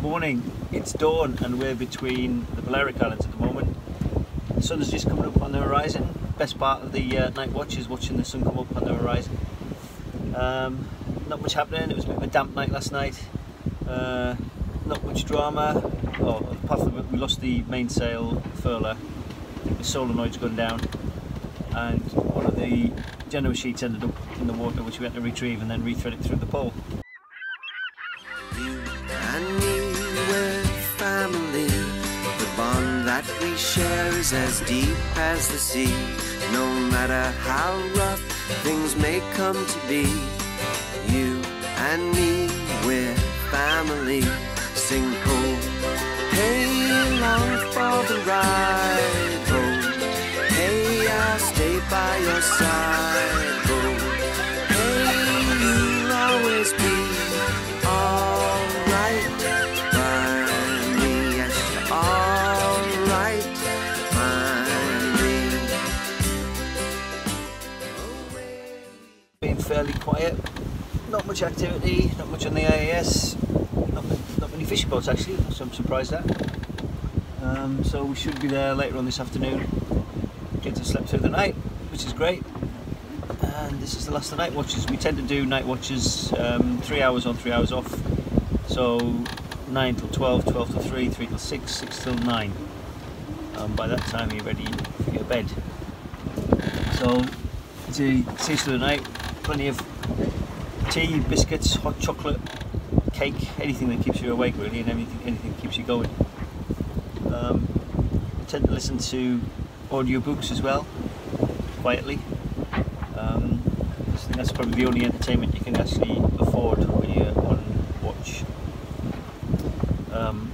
morning. It's dawn and we're between the Balearic Islands at the moment. The sun is just coming up on the horizon. Best part of the night watch is watching the sun come up on the horizon. Not much happening. It was a bit of a damp night last night. Not much drama. Oh, apart from we lost the mainsail furler. I think the solenoid's gone down, and one of the Genoa sheets ended up in the water, which we had to retrieve and then rethread it through the pole. You and me, we're family. The bond that we share is as deep as the sea. No matter how rough things may come to be, you and me, we're family. Sing home, hey, long for the ride home. Hey, I'll stay by your side home. Hey, you'll always be alright by me. Yes, you're alright by me. Being fairly quiet, not much activity, not much on the AAS, not many fishing boats actually, so I'm surprised at. So we should be there later on this afternoon. Get to sleep through the night, which is great. And this is the last of the night watches. We tend to do night watches 3 hours on, 3 hours off. So 9 till 12, 12 till 3, 3 till 6, 6 till 9. By that time you're ready for your bed. So to see us through the night, plenty of tea, biscuits, hot chocolate, cake, anything that keeps you awake really, and anything that keeps you going. I tend to listen to audiobooks as well, quietly. I think that's probably the only entertainment you can actually afford when you're on watch.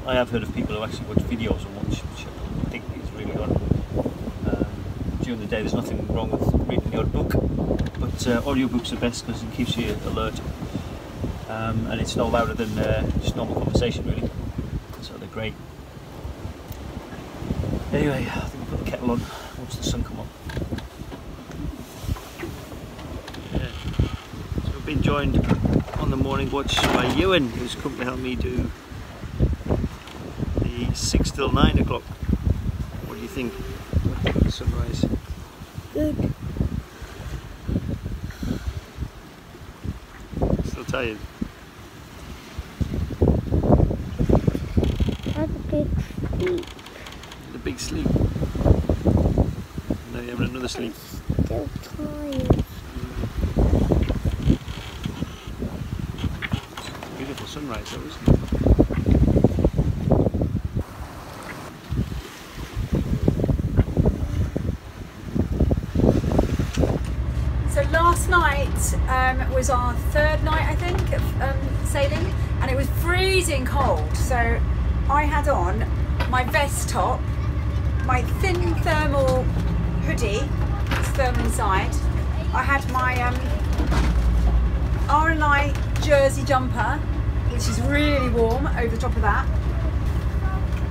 I have heard of people who actually watch videos on watch, which I don't think is really on. During the day there's nothing wrong with reading the odd book, but audiobooks are best because it keeps you alert, and it's no louder than just normal conversation really, so they're great. Anyway, I think we'll put the kettle on once the sun come up. Yeah. So we've been joined on the morning watch by Ewan, who's come to help me do the 6 till 9 o'clock. What do you think of the sunrise? Good. Still tired? Have a big sleep. The big sleep. Now you're having another sleep. Still tired. Beautiful sunrise though, isn't it? So last night was our third night, I think, of sailing, and it was freezing cold. So I had on my vest top, my thin thermal hoodie, it's thermal inside. I had my RNLI jersey jumper, which is really warm, over the top of that.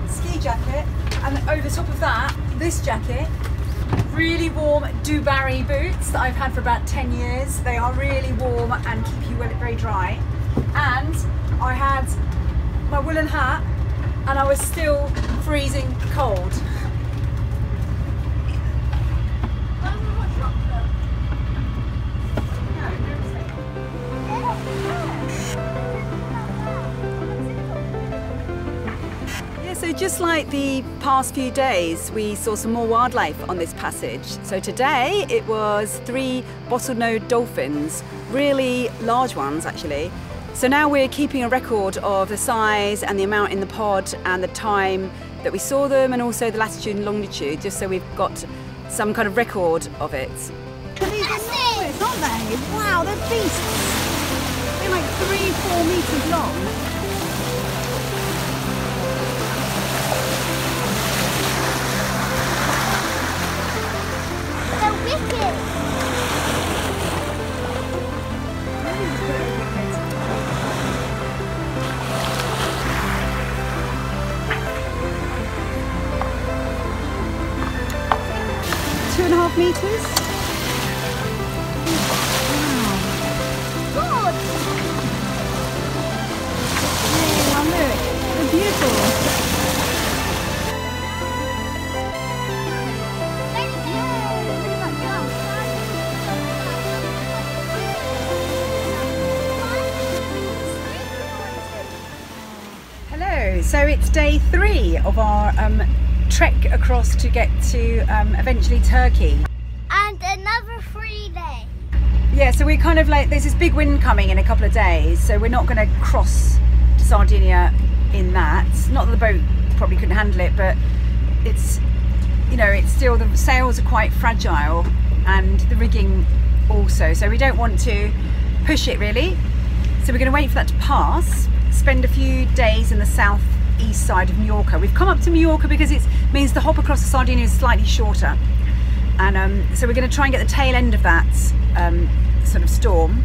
Ski jacket, and over the top of that, this jacket. Really warm Dubarry boots that I've had for about 10 years. They are really warm and keep you very dry. And I had my woolen hat and I was still freezing cold. So just like the past few days, we saw some more wildlife on this passage. So today it was 3 bottlenose dolphins, really large ones actually. So now we're keeping a record of the size and the amount in the pod and the time that we saw them, and also the latitude and longitude, just so we've got some kind of record of it. These are enormous, aren't they? Wow, they're beasts. They're like 3-4 metres long. Meters. Wow. God! Hey, look. They're so it's day 3 of our trek across to get to eventually Turkey. And another 3 days. Yeah, so we're kind of like, there's this big wind coming in a couple of days, so we're not going to cross to Sardinia in that. Not that the boat probably couldn't handle it, but it's, you know, it's still, the sails are quite fragile and the rigging also, so we don't want to push it really. So we're going to wait for that to pass, spend a few days in the southeast side of Majorca. We've come up to Majorca because it means the hop across to Sardinia is slightly shorter, and so we're going to try and get the tail end of that sort of storm,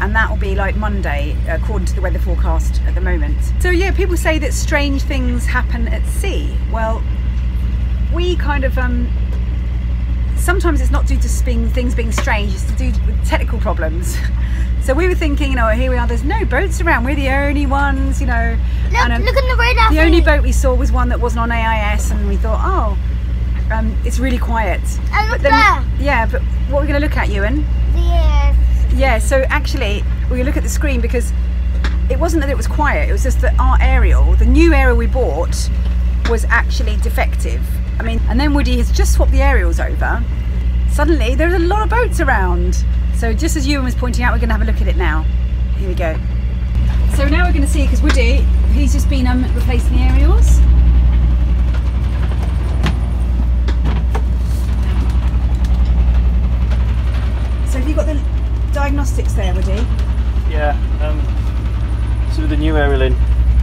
and that will be like Monday according to the weather forecast at the moment. So yeah, people say that strange things happen at sea. Well, we kind of sometimes it's not due to things being strange, it's to do with technical problems. So we were thinking, you know, here we are, there's no boats around, we're the only ones, you know. Look, and, look on the radar. the only boat we saw was one that wasn't on AIS, and we thought, oh, it's really quiet. And look But then, there. yeah, but what we're going to look at, Ewan? Yes. Yeah, so actually, we look at the screen because it wasn't that it was quiet, it was just that our aerial, the new aerial we bought, was actually defective. I mean, and then Woody has just swapped the aerials over. Suddenly, there's a lot of boats around. So just as Ewan was pointing out, we're going to have a look at it now. Here we go. So now we're going to see, because Woody, he's just been replacing the aerials. So have you got the diagnostics there, Woody? Yeah, so with the new aerial in.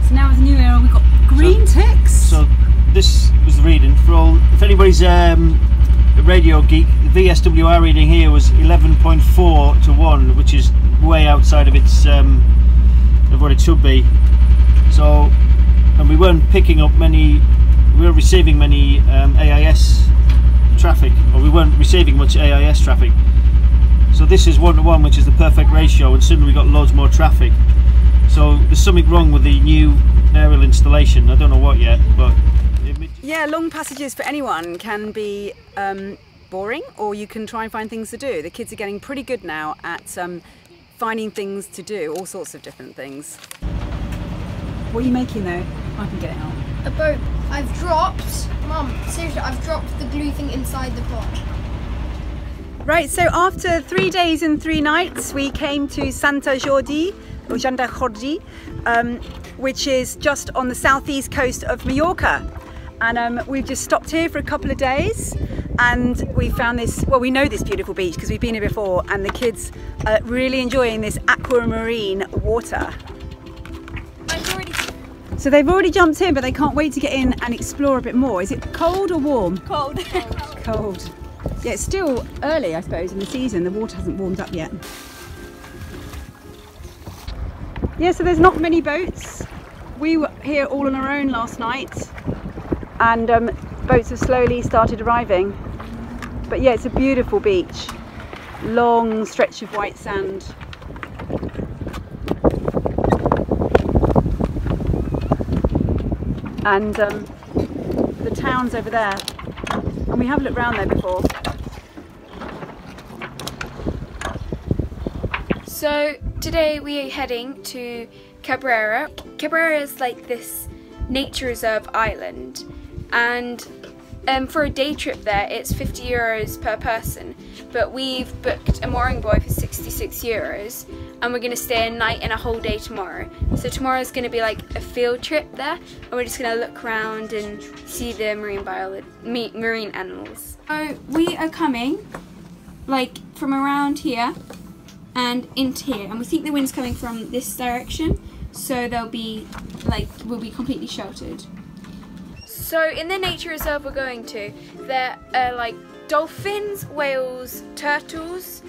So now with the new aerial, we've got green ticks. So this was the reading for all, if anybody's a radio geek, the VSWR reading here was 11.4 to 1, which is way outside of its of what it should be. So, and we weren't picking up many, we weren't receiving many AIS traffic, or we weren't receiving much AIS traffic. So this is 1 to 1, which is the perfect ratio, and suddenly we got loads more traffic. So there's something wrong with the new aerial installation. I don't know what yet, but yeah, long passages for anyone can be boring, or you can try and find things to do. The kids are getting pretty good now at finding things to do, all sorts of different things. What are you making though? I can get it out. A boat. I've dropped, Mum, seriously, I've dropped the glue thing inside the pot. Right, so after 3 days and 3 nights, we came to Santa Jordi, or Santa Jordi, which is just on the southeast coast of Majorca. And we've just stopped here for a couple of days, and we found this, well, we know this beautiful beach because we've been here before, and the kids are really enjoying this aquamarine water. So they've already jumped in, but they can't wait to get in and explore a bit more. Is it cold or warm? Cold. Cold. Yeah, it's still early, I suppose, in the season. The water hasn't warmed up yet. Yeah, so there's not many boats. We were here all on our own last night, and boats have slowly started arriving. But yeah, it's a beautiful beach. Long stretch of white sand. And the town's over there. And we have looked around there before. So today we are heading to Cabrera. Cabrera is like this nature reserve island, and for a day trip there it's 50 euros per person, but we've booked a mooring buoy for 66 euros, and we're going to stay a night and a whole day tomorrow. So tomorrow is going to be like a field trip there, and we're just going to look around and see the marine animals. So we are coming like from around here and into here, and we think the wind's coming from this direction, so they'll be like, we'll be completely sheltered. So in the nature reserve we're going to, there are like dolphins, whales, turtles,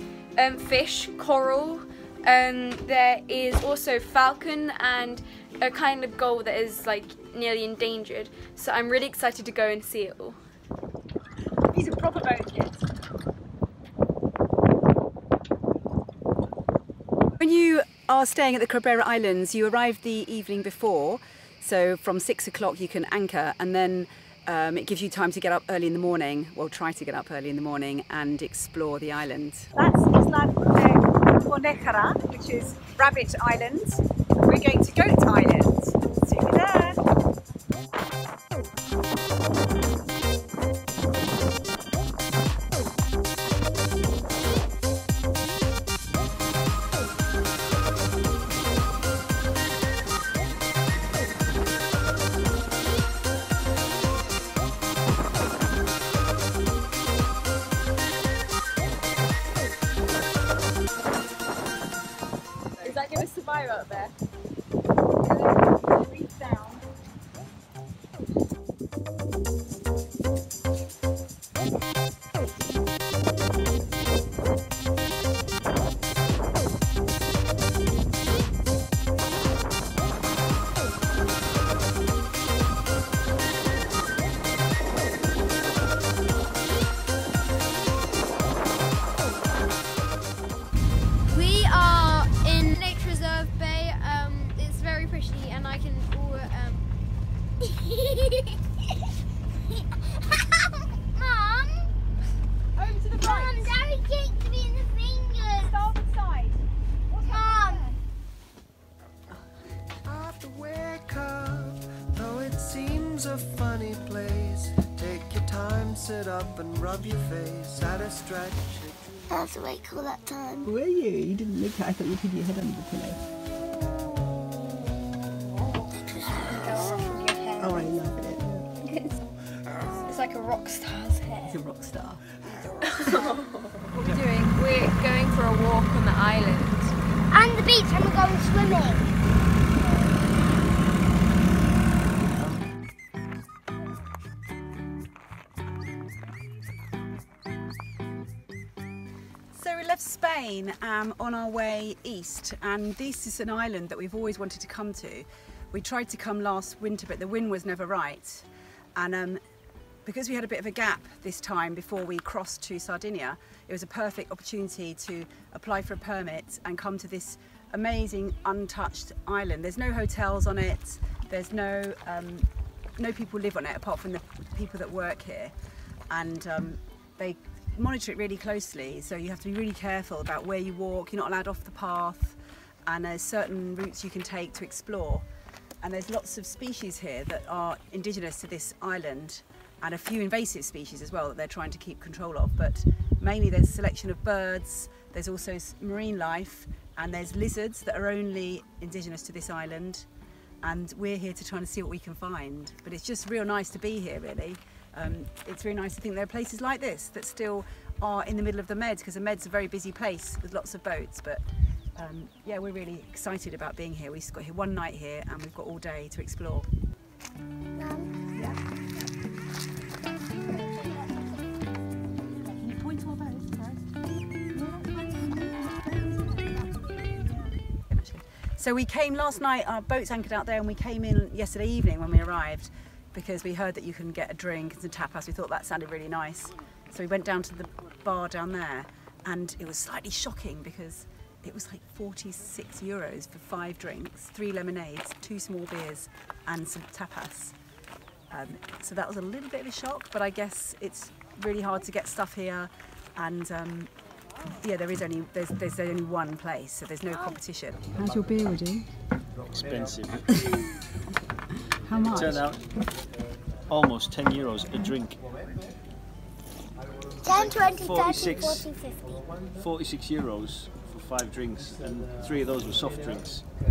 fish, coral, there is also falcon and a kind of gull that is like nearly endangered, so I'm really excited to go and see it all. These are proper boat kids. When you are staying at the Cabrera Islands, you arrive the evening before, so from 6 o'clock you can anchor, and then it gives you time to get up early in the morning, well, try to get up early in the morning and explore the island. That's Isla De Cabrera, which is Rabbit Island. We're going to Goat Island. See you there. high up there. Reach down. We are in Nature Reserve Bay. It's very pretty, and I can. Mom! Over to the Mom, right. Daddy kicked me in the fingers. Starboard side. What's Mom! Have to wake up, though it seems a funny place. Take your time, sit up and rub your face at a stretch. I was awake all that time. Were you? You didn't look at it. I thought you put your head under the pillow. Oh, I love it. It's like a rock star's hair. It's a rock star. What are we doing? We're going for a walk on the island. And the beach, and we're going swimming. So we left Spain on our way east, and this is an island that we've always wanted to come to. We tried to come last winter, but the wind was never right. And because we had a bit of a gap this time before we crossed to Sardinia, it was a perfect opportunity to apply for a permit and come to this amazing untouched island. There's no hotels on it, there's no people live on it apart from the people that work here, and they monitor it really closely, so you have to be really careful about where you walk. You're not allowed off the path, and there's certain routes you can take to explore. And there's lots of species here that are indigenous to this island, and a few invasive species as well that they're trying to keep control of. But mainly there's a selection of birds, there's also marine life, and there's lizards that are only indigenous to this island. And we're here to try and see what we can find. But it's just real nice to be here, really. It's really nice to think there are places like this that still are in the middle of the Med, because the Med's a very busy place with lots of boats. But yeah, we're really excited about being here. We've got here one night here, and we've got all day to explore. Yeah. Can you point to our boats first? So we came last night, our boat's anchored out there, and we came in yesterday evening when we arrived, because we heard that you can get a drink and some tapas. We thought that sounded really nice. So we went down to the bar down there, and it was slightly shocking because it was like 46 euros for 5 drinks, 3 lemonades, 2 small beers and some tapas. So that was a little bit of a shock, but I guess it's really hard to get stuff here, and yeah, there's only one place, so there's no competition. How's your beer, Woody? Expensive. How much? Turned out almost 10 euros a drink. 10, 20, 30, 46. 40, 50. 46 euros for 5 drinks, and 3 of those were soft drinks. I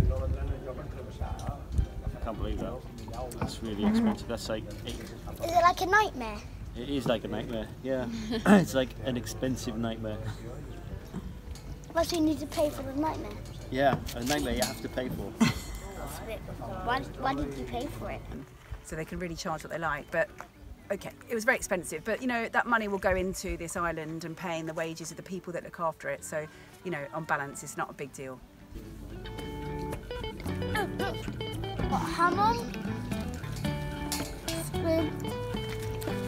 can't believe that. That's really expensive. That's like 8. Is it like a nightmare? It is like a nightmare, yeah. It's like an expensive nightmare. Must we need to pay for the nightmare? Yeah, a nightmare you have to pay for. Why did you pay for it? So they can really charge what they like, but okay, it was very expensive, but you know, that money will go into this island and paying the wages of the people that look after it, so you know, on balance it's not a big deal. What, hammer?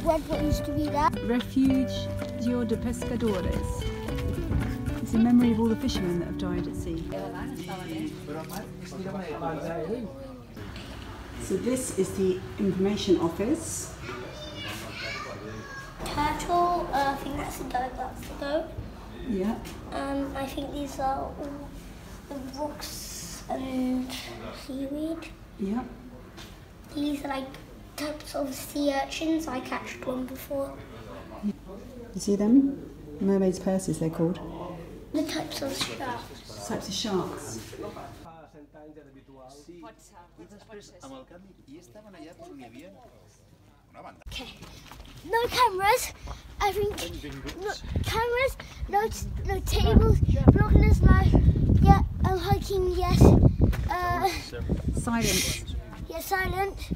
What used to be there? Refugio de Pescadores. It's in memory of all the fishermen that have died at sea. So this is the information office. Turtle, I think that's the goat, that's the goat. Yeah. I think these are all the rocks and seaweed. Yeah. These are like types of sea urchins. I catched one before. You see them? Mermaid's purses, they're called. The types of sharks. Types of sharks. Okay. No cameras. I think no cameras. No tables. Binoculars. No. Yeah. Hiking. Yes. Silent. Yeah, silent.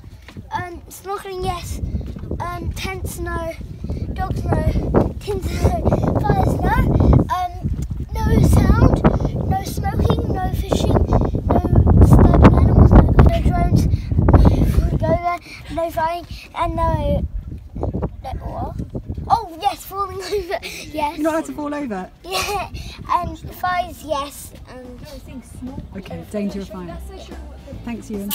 Snorkeling, yes. Tents, no. Dogs, no. Tins, no. Fires, no. No sound. No smoking. No fishing. No disturbing animals. No drones. No go there. No flying. And no. What? Oh yes, falling over. Yes. You're not allowed to fall over. Yeah. And fires, yes. Okay, danger of fire. Thanks, Ewan.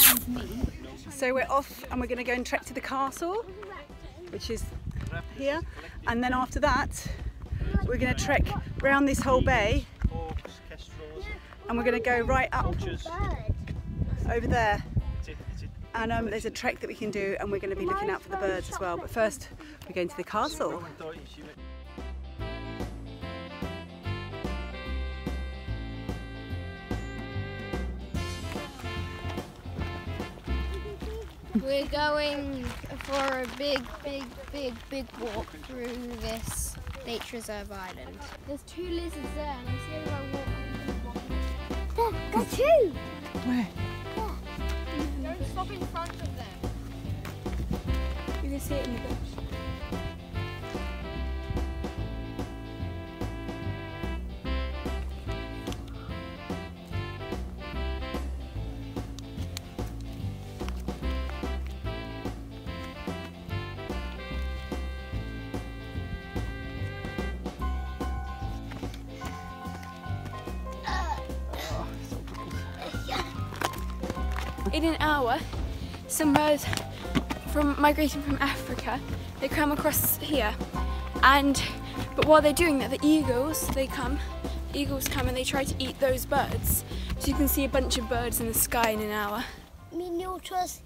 So we're off and we're going to go and trek to the castle, which is here. And then after that, we're going to trek round this whole bay. And we're going to go right up over there. And there's a trek that we can do, and we're going to be looking out for the birds as well. But first, we're going to the castle. We're going for a big walk through this nature reserve island. There's 2 lizards there, and I see everyone walking. There, two. Where? Don't stop in front of them. You can see it in the bush. In an hour, some birds migrating from Africa, they come across here, but while they're doing that, the eagles come and they try to eat those birds. So you can see a bunch of birds in the sky in an hour. Minutos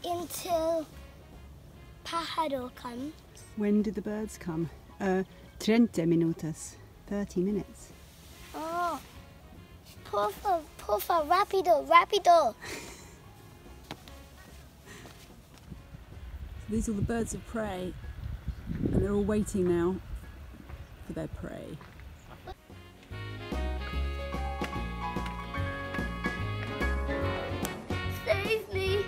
until pájaro comes. When did the birds come? 30 minutos. 30 minutes. Oh, porfa, rápido. These are the birds of prey, and they're all waiting now for their prey. Save me.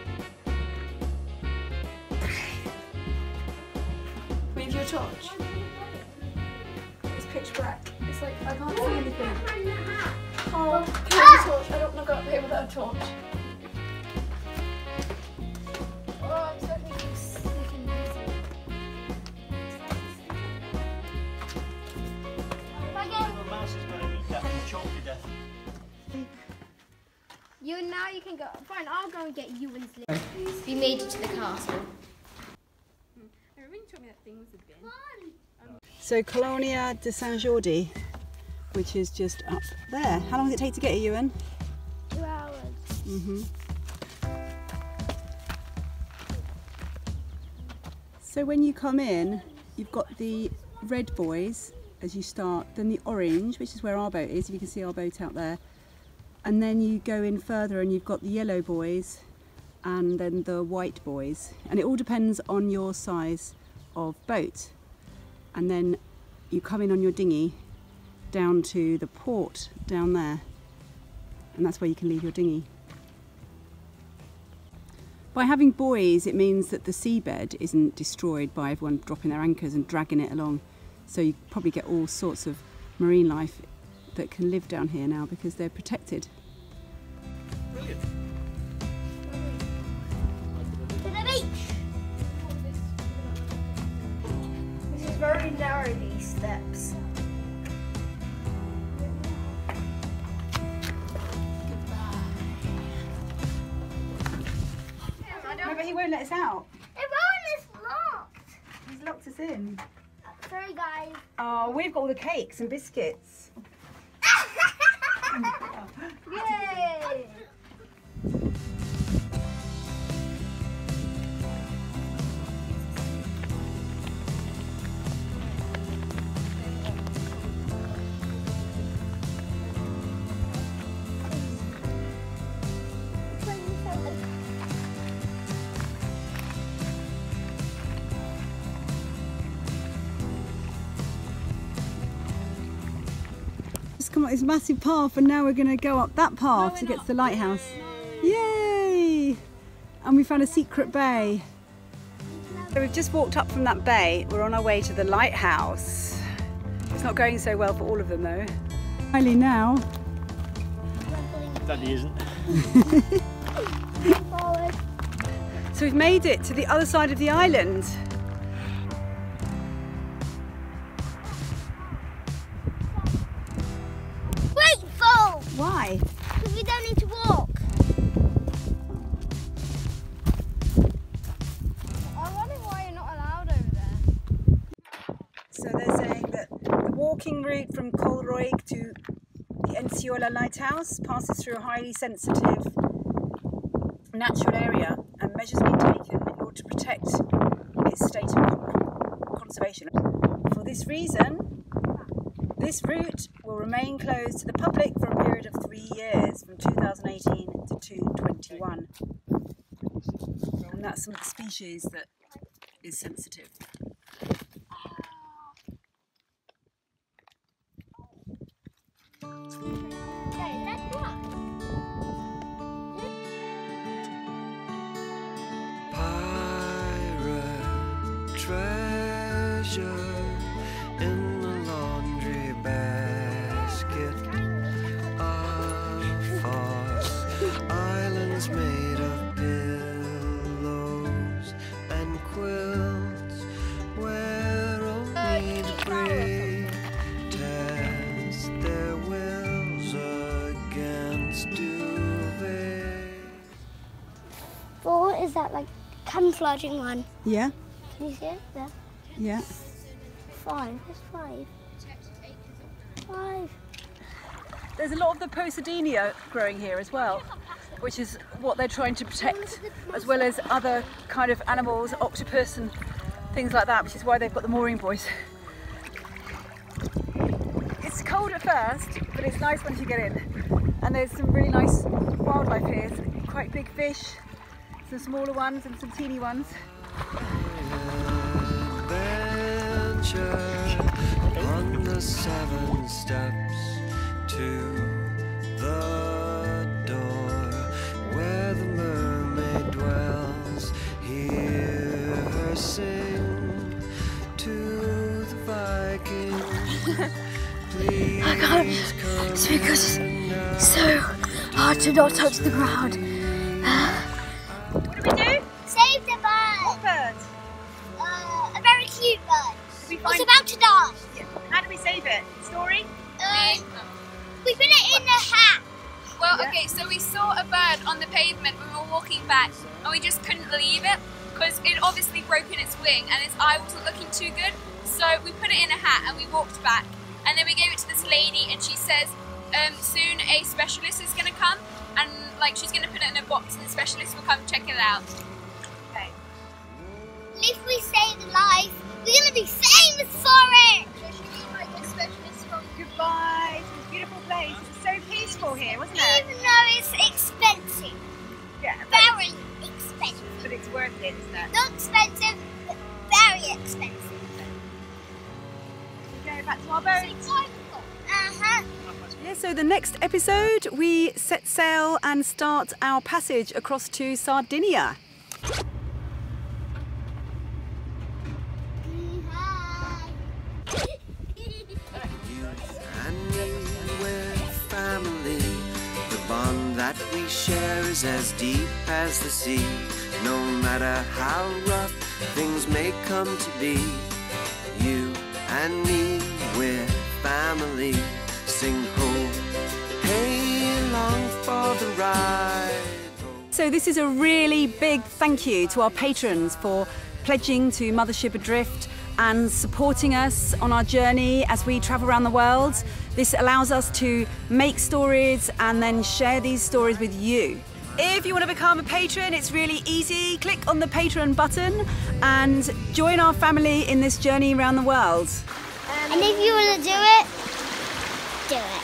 With your torch. It's pitch black. It's like I can't see anything. Oh, can I have a torch? I don't want to go up here without a torch. Oh, I'm starting to get sick and dizzy. Now you can go. Fine, I'll go and get you and Slim. We made it to the castle. I remember you told me that thing was a bin. So Colonia de San Jordi, which is just up there. How long does it take to get here, Ewan? 2 hours. So when you come in, you've got the red buoys as you start, then the orange, which is where our boat is, if you can see our boat out there, and then you go in further and you've got the yellow buoys and then the white buoys, and it all depends on your size of boat. And then you come in on your dinghy down to the port down there, and that's where you can leave your dinghy. By having buoys, it means that the seabed isn't destroyed by everyone dropping their anchors and dragging it along. So you probably get all sorts of marine life that can live down here now because they're protected. Brilliant. To the beach. This is very narrow, these steps. No, but he won't let us out. Everyone is locked. He's locked us in. Sorry, guys. Oh, we've got all the cakes and biscuits. Yay! just come up this massive path, and now we're going to go up that path to get to the lighthouse. Yay! And we found a secret bay. So we've just walked up from that bay. We're on our way to the lighthouse. It's not going so well for all of them though. Riley now. Daddy isn't. So we've made it to the other side of the island. Grateful! Why? Because we don't need to walk. I wonder why you're not allowed over there. So they're saying that the walking route from Colroig to the Enciola lighthouse passes through a highly sensitive natural area, and measures being taken in order to protect its state of conservation. For this reason, this route will remain closed to the public for a period of 3 years, from 2018 to 2021. And that's some of the species that is sensitive. Treasure in the laundry basket of us, islands made of pillows and quilts, where only the brave test their wills against duvet. Four is that like camouflaging one? Yeah? Can you see it there? Yeah. 5. There's 5. 5. There's a lot of the Sardinia growing here as well, which is what they're trying to protect, as well as other kind of animals, octopus and things like that, which is why they've got the mooring buoys. It's cold at first, but it's nice once you get in. And there's some really nice wildlife here, some quite big fish, some smaller ones and some teeny ones. On the 7 steps to the door where the mermaid dwells, hear her sing to the Viking. Please I can't. It's because it's so hard to not touch the ground. What do we do? Save the bird. What bird? A very cute bird. Did we It's find? about to die. How do we save it? Story? We put it in a hat. Well, Yeah. okay, so we saw a bird on the pavement when we were walking back, and we just couldn't leave it because it obviously broken its wing and its eye wasn't looking too good. So we put it in a hat and we walked back, and then we gave it to this lady, and she says soon a specialist is going to come, and like she's going to put it in a box, and the specialist will come check it out. Okay. And if we save the life, we're going to be famous for it. So should we invite the specialist from Goodbye to this beautiful place. It's so peaceful here, wasn't it? Even though it's expensive. Yeah. Very expensive. But it's worth it, isn't it? Not expensive, but very expensive. We go back to our boat. Uh-huh. Yeah, so the next episode we set sail and start our passage across to Sardinia. And we're family. The bond that we share is as deep as the sea. No matter how rough things may come to be, you and me, we're family. Sing ho, hey, along for the ride. So this is a really big thank you to our patrons for pledging to Mothership Adrift and supporting us on our journey as we travel around the world. This allows us to make stories and then share these stories with you. If you want to become a patron, it's really easy. Click on the Patreon button and join our family in this journey around the world. And if you want to do it, do it.